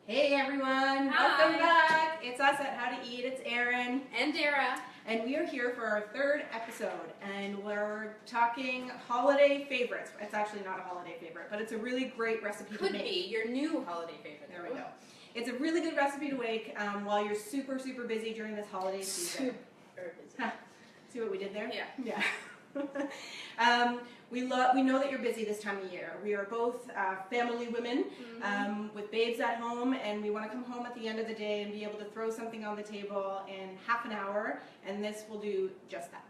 Hey everyone! Hi. Welcome back! It's us at How to Eat. It's Erin. And Dara. And we are here for our third episode. And we're talking holiday favorites. It's actually not a holiday favorite, but it's a really great recipe to make. Could be your new holiday favorite. There we go. It's a really good recipe to make while you're super busy during this holiday season. Super busy. See what we did there? Yeah. Yeah. We know that you're busy this time of year. We are both family women with babes at home, and we want to come home at the end of the day and be able to throw something on the table in half an hour, and this will do just that.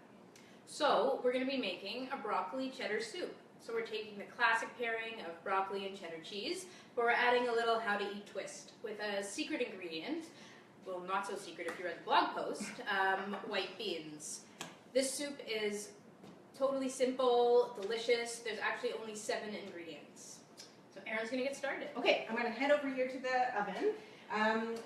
So we're going to be making a broccoli cheddar soup. So we're taking the classic pairing of broccoli and cheddar cheese, but we're adding a little how to eat twist with a secret ingredient. Well, not so secret if you read the blog post, white beans. This soup is totally simple, delicious. There's actually only 7 ingredients. So Erin's going to get started. Okay, I'm going to head over here to the oven,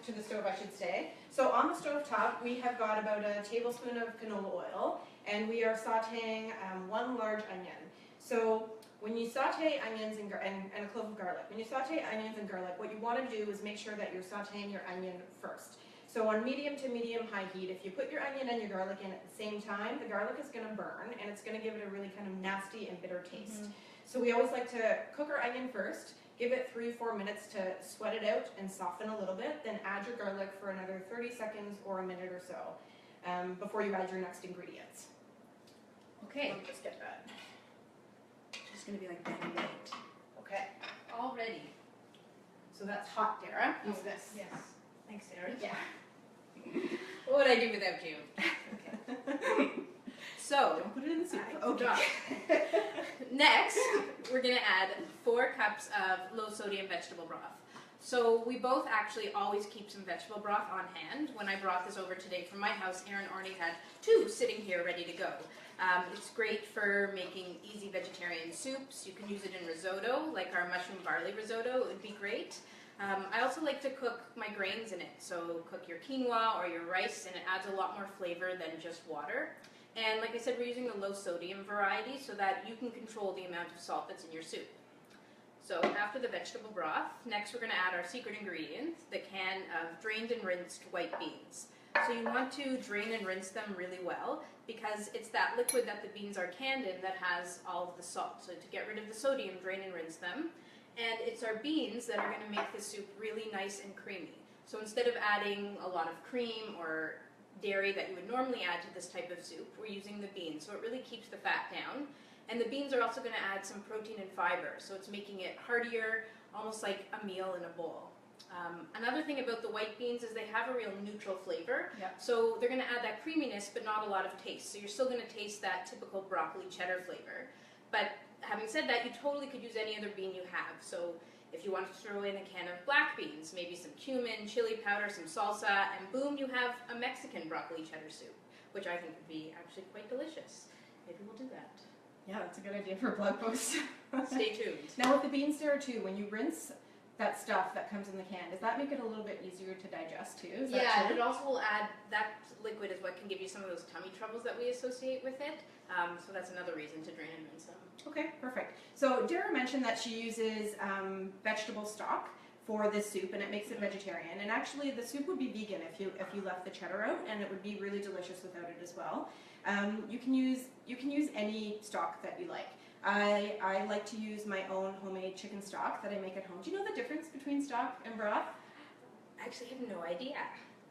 to the stove I should say. So on the stove top we have got about a tablespoon of canola oil, and we are sauteing 1 large onion. So when you saute onions and a clove of garlic, when you saute onions and garlic, what you want to do is make sure that you're sauteing your onion first. So on medium to medium-high heat, if you put your onion and your garlic in at the same time, the garlic is going to burn, and it's going to give it a really kind of nasty and bitter taste. So we always like to cook our onion first, give it 3-4 minutes to sweat it out and soften a little bit, then add your garlic for another 30 seconds or a minute or so before you add your next ingredients. Okay, let me just get that. It's going to be like Betty White. Okay, Already. so that's hot, Dara. Use this. Yes. Thanks, Erin. Yeah. What would I do without you? Okay. So, Don't put it in the soup. Okay. Next, we're going to add 4 cups of low-sodium vegetable broth. So we both actually always keep some vegetable broth on hand. When I brought this over today from my house, Erin already had 2 sitting here ready to go. It's great for making easy vegetarian soups. You can use it in risotto, like our mushroom barley risotto. It would be great. I also like to cook my grains in it, so cook your quinoa or your rice, and it adds a lot more flavor than just water. And like I said, we're using the low sodium variety so that you can control the amount of salt that's in your soup. So after the vegetable broth, next we're going to add our secret ingredient, the can of drained and rinsed white beans. So you want to drain and rinse them really well, because it's that liquid that the beans are canned in that has all of the salt. So to get rid of the sodium, drain and rinse them. And it's our beans that are going to make the soup really nice and creamy. So instead of adding a lot of cream or dairy that you would normally add to this type of soup, we're using the beans. So it really keeps the fat down. And the beans are also going to add some protein and fiber. So it's making it heartier, almost like a meal in a bowl. Another thing about the white beans is they have a real neutral flavor. Yep. So they're going to add that creaminess, but not a lot of taste. So you're still going to taste that typical broccoli cheddar flavor. But having said that, you totally could use any other bean you have. So if you want to throw in a can of black beans, maybe some cumin, chili powder, some salsa, and boom, you have a Mexican broccoli cheddar soup, which I think would be actually quite delicious. Maybe we'll do that. Yeah, that's a good idea for a blog post. Stay tuned. Now with the beans there too, when you rinse that stuff that comes in the can, does that make it a little bit easier to digest too? Is Yeah, that and true? it also will add, that liquid is what can give you some of those tummy troubles that we associate with it. So that's another reason to drain and rinse them. Okay, perfect. So Dara mentioned that she uses vegetable stock for this soup, and it makes it vegetarian. And actually, the soup would be vegan if you left the cheddar out, and it would be really delicious without it as well. You can use any stock that you like. I like to use my own homemade chicken stock that I make at home. Do you know the difference between stock and broth? I actually have no idea.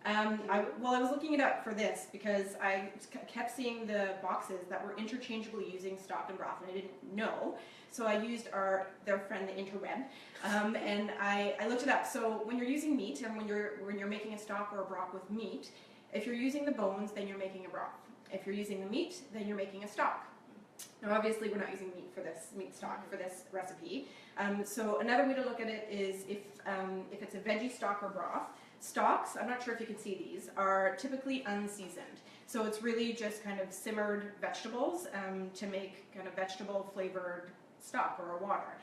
I was looking it up for this because I kept seeing the boxes that were interchangeably using stock and broth, and I didn't know. So I used their friend, the interweb, and I looked it up. So when you're using meat, and when you're making a stock or a broth with meat, if you're using the bones, then you're making a broth. If you're using the meat, then you're making a stock. Now obviously we're not using meat stock for this recipe. So another way to look at it is if it's a veggie stock or broth. Stocks, I'm not sure if you can see these, are typically unseasoned. So it's really just kind of simmered vegetables to make kind of vegetable flavored stock or a water.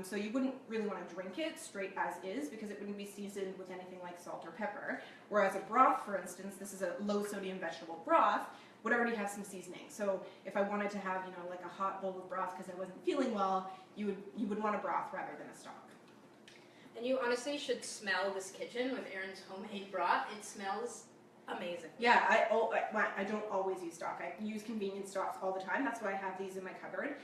So you wouldn't really want to drink it straight as is because it wouldn't be seasoned with anything like salt or pepper. Whereas a broth, for instance, this is a low sodium vegetable broth, would already have some seasoning. So if I wanted to have, like a hot bowl of broth because I wasn't feeling well, you would want a broth rather than a stock. And And you honestly should smell this kitchen with Erin's homemade broth. It smells amazing. Yeah, I don't always use stock. I use convenience stocks all the time. That's why I have these in my cupboard.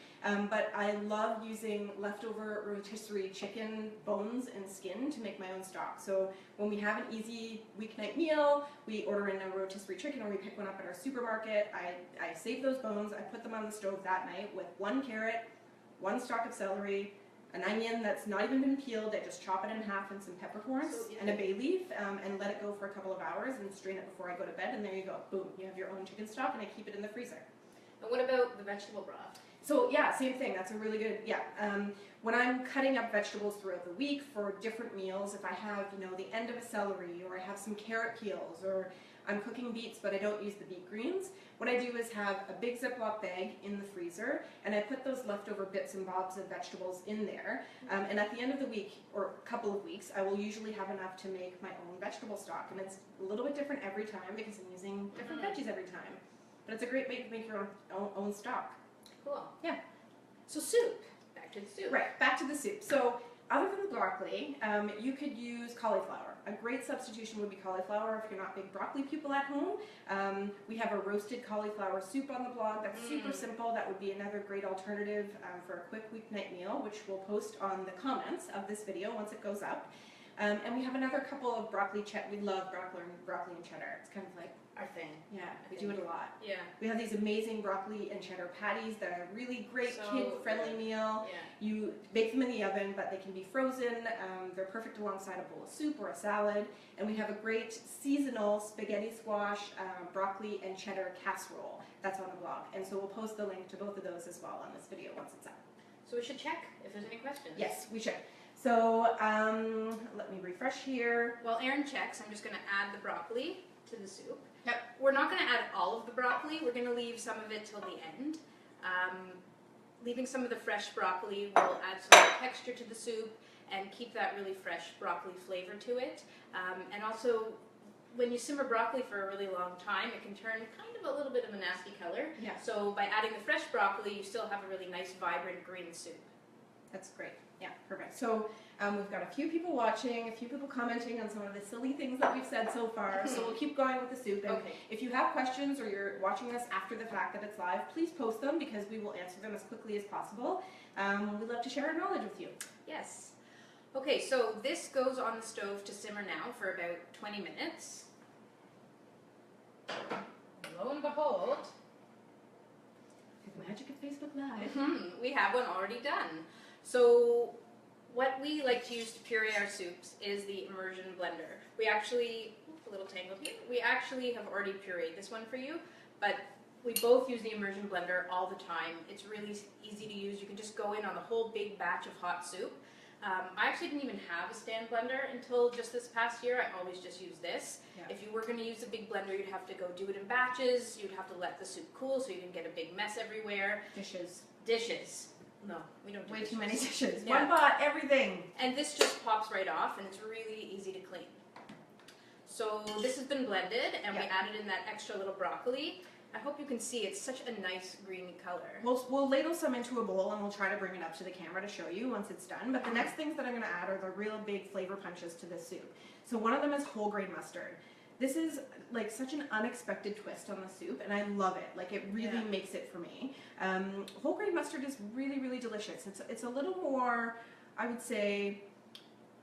But I love using leftover rotisserie chicken bones and skin to make my own stock. So when we have an easy weeknight meal, we order in a rotisserie chicken or we pick one up at our supermarket. I save those bones. I put them on the stove that night with 1 carrot, 1 stalk of celery, an onion that's not even been peeled. I just chop it in half and some peppercorns and a bay leaf and let it go for a couple of hours and strain it before I go to bed, and there you go. Boom, you have your own chicken stock, and I keep it in the freezer. And what about the vegetable broth? So yeah, same thing. That's a really good, when I'm cutting up vegetables throughout the week for different meals, if I have, the end of a celery, or I have some carrot peels, or I'm cooking beets but I don't use the beet greens, what I do is have a big Ziploc bag in the freezer, and I put those leftover bits and bobs of vegetables in there, and at the end of the week, or a couple of weeks, I will usually have enough to make my own vegetable stock, and it's a little bit different every time because I'm using different veggies every time. But it's a great way to make your own stock. Cool. Yeah. So soup. Back to the soup. Right, back to the soup. So other than the broccoli, you could use cauliflower. A great substitution would be cauliflower if you're not big broccoli people at home. We have a roasted cauliflower soup on the blog that's super simple. That would be another great alternative for a quick weeknight meal, which we'll post on the comments of this video once it goes up. And we have another couple of broccoli cheddar. We love broccoli and cheddar. It's kind of like Our thing. Yeah, we do it a lot. Yeah. We have these amazing broccoli and cheddar patties that are really great kid-friendly meal. Yeah. You bake them in the oven, but they can be frozen. They're perfect alongside a bowl of soup or a salad. And we have a great seasonal spaghetti squash, broccoli and cheddar casserole that's on the blog. And so we'll post the link to both of those as well on this video once it's up. So we should check if there's any questions. Yes, we should. So let me refresh here. While Erin checks, I'm just going to add the broccoli to the soup. Yep. We're not going to add all of the broccoli. We're going to leave some of it till the end. Leaving some of the fresh broccoli will add some more texture to the soup and keep that really fresh broccoli flavor to it. And also, when you simmer broccoli for a really long time, it can turn kind of a little bit of a nasty color. Yeah. So by adding the fresh broccoli, you still have a really nice, vibrant green soup. That's great. Yeah, perfect. So we've got a few people watching, a few people commenting on some of the silly things that we've said so far. So we'll keep going with the soup. And if you have questions or you're watching us after the fact that it's live, please post them because we will answer them as quickly as possible. We love to share our knowledge with you. Yes. Okay, so this goes on the stove to simmer now for about 20 minutes. Lo and behold, The magic of Facebook Live. we have one already done. So what we like to use to puree our soups is the immersion blender. We actually, a little tangled here, we actually have already pureed this one for you, but we both use the immersion blender all the time. It's really easy to use. You can just go in on the whole big batch of hot soup. I actually didn't even have a stand blender until just this past year. I always just use this. Yeah. If you were going to use a big blender, you'd have to go do it in batches. You'd have to let the soup cool so you didn't get a big mess everywhere. Dishes. No, we don't do Way dishes. too many dishes. Yeah. One pot, everything. And this just pops right off, and it's really easy to clean. So this has been blended, and we added in that extra little broccoli. I hope you can see it's such a nice green color. We'll ladle some into a bowl and we'll try to bring it up to the camera to show you once it's done. But the next things that I'm going to add are the real big flavor punches to this soup. So one of them is whole grain mustard. This is like such an unexpected twist on the soup, and I love it. Like, it really makes it for me. Whole grain mustard is really, really delicious. It's a little more, I would say,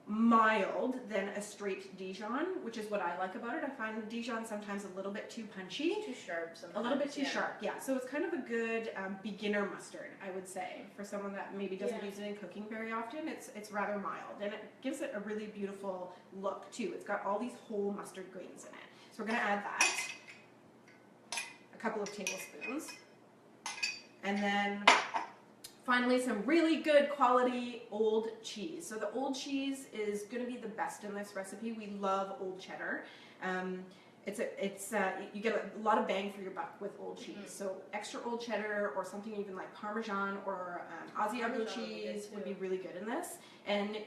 mild than a straight Dijon, which is what I like about it. I find Dijon sometimes a little bit too punchy. Too sharp sometimes. A little bit too sharp, yeah. So it's kind of a good beginner mustard, I would say, for someone that maybe doesn't use it in cooking very often. It's rather mild, and it gives it a really beautiful look too. It's got all these whole mustard grains in it. So we're going to add that, a couple of tablespoons, and then finally some really good quality old cheese. So the old cheese is going to be the best in this recipe. We love old cheddar. You get a lot of bang for your buck with old cheese. So extra old cheddar or something even like Parmesan or Asiago cheese would be really good in this. And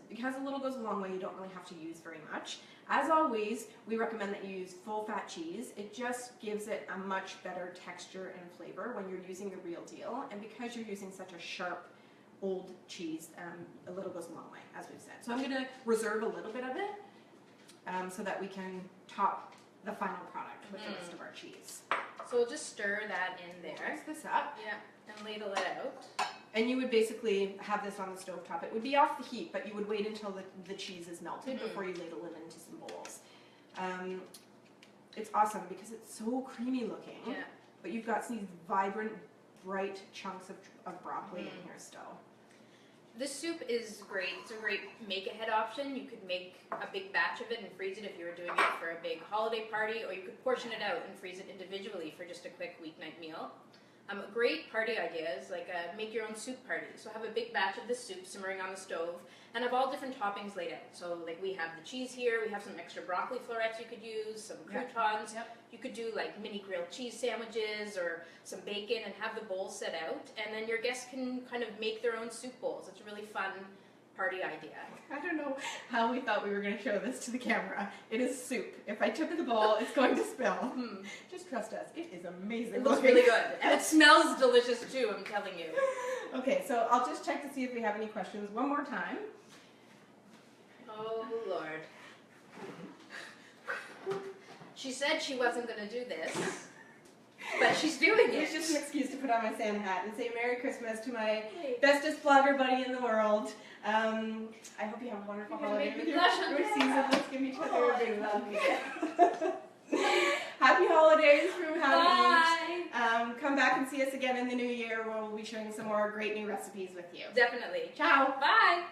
because a little goes a long way, you don't really have to use very much. As always, we recommend that you use full fat cheese. It just gives it a much better texture and flavor when you're using the real deal. And because you're using such a sharp old cheese, a little goes a long way, as we've said. So I'm gonna reserve a little bit of it so that we can top the final product with the rest of our cheese. So we'll just stir that in there. Mix this up. Yeah, and ladle it out. And you would basically have this on the stove top. It would be off the heat, but you would wait until the cheese is melted before you ladle it into some bowls. It's awesome because it's so creamy looking, but you've got these vibrant, bright chunks of broccoli in here still. This soup is great. It's a great make-ahead option. You could make a big batch of it and freeze it if you were doing it for a big holiday party, or you could portion it out and freeze it individually for just a quick weeknight meal. A great party idea is like make your own soup party. So have a big batch of this soup simmering on the stove and have all different toppings laid out. So like we have the cheese here, we have some extra broccoli florets you could use, some croutons. You could do like mini grilled cheese sandwiches or some bacon and have the bowls set out. And then your guests can kind of make their own soup bowls. It's a really fun party idea. I don't know how we thought we were going to show this to the camera. It is soup. If I tip the bowl, it's going to spill. Just trust us. It is amazing. It looks really good. And it smells delicious too, I'm telling you. Okay, so I'll just check to see if we have any questions one more time. Oh, Lord. She said she wasn't going to do this, but she's doing it. It's just an excuse to put on my Santa hat and say Merry Christmas to my bestest vlogger buddy in the world. I hope you have a wonderful holiday with your season. Let's give each other a big love. Happy holidays from Patties. Come back and see us again in the new year where we'll be sharing some more great new recipes with you. Definitely. Ciao. Bye.